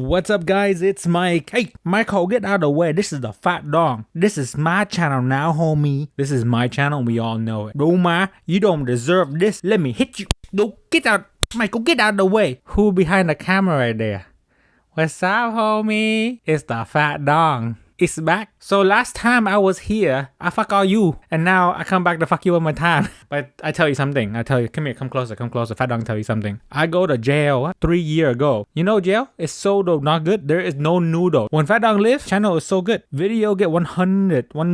What's up guys, it's Mike. Hey, Michael, get out of the way. This is the Phat Duong. This is my channel now, homie. This is my channel, we all know it. Roma, you don't deserve this. Let me hit you. No, get out. Michael, get out of the way. Who behind the camera right there? What's up, homie? It's the Phat Duong. It's back. So last time I was here, I fuck all you. And now I come back to fuck you one more time. But I tell you something. I tell you, come here, come closer. Phat Duong tell you something. I go to jail 3 years ago. You know jail? It's so not good. There is no noodle. When Phat Duong live, channel is so good. Video get 1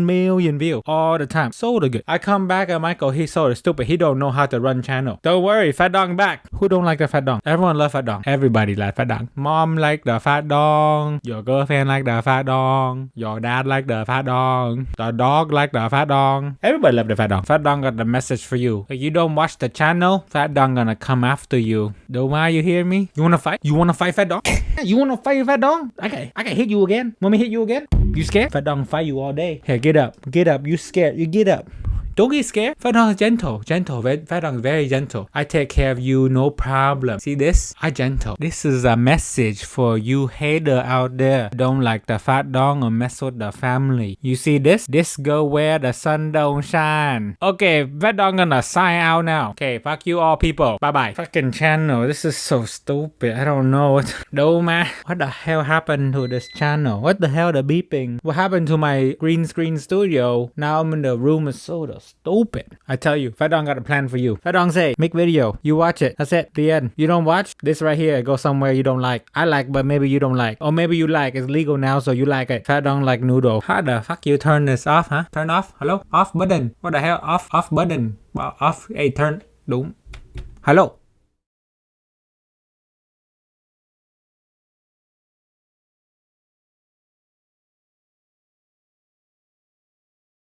million views all the time. So good. I come back and Michael, he's so stupid. He don't know how to run channel. Don't worry, Phat Duong back. Who don't like the Phat Duong? Everyone love Phat Duong. Everybody like Phat Duong. Mom like the Phat Duong. Your girlfriend like the Phat Duong. Your dad like the Phat Duong. The dog like the Phat Duong. Everybody love the Phat Duong. Phat Duong got the message for you. If you don't watch the channel, Phat Duong gonna come after you. Doma, you hear me? You wanna fight? You wanna fight Phat Duong? You wanna fight Phat Duong? I can hit you again. Want me hit you again? You scared? Phat Duong fight you all day. Here, get up. Get up. You scared. You get up. Don't get scared. Phat Duong is gentle. Phat Duong is very gentle. I take care of you, no problem. See this? I gentle. This is a message for you hater out there. Don't like the Phat Duong or mess with the family. You see this? This go where the sun don't shine. Okay, Phat Duong gonna sign out now. Okay, fuck you all people. Bye bye. Fucking channel. This is so stupid. I don't know what. Doma. What the hell happened to this channel? What the hell the beeping? What happened to my green screen studio? Now I'm in the room of soda. Stupid. I tell you, Phat Duong got a plan for you. Phat Duong say, make video. You watch it. That's it. The end. You don't watch? This right here, go somewhere you don't like. I like, but maybe you don't like. Or maybe you like. It's legal now, so you like it. Phat Duong like noodle. How the fuck you turn this off, huh? Turn off? Hello? Off button. What the hell? Off button. Off. Hey, turn. Đúng. Hello?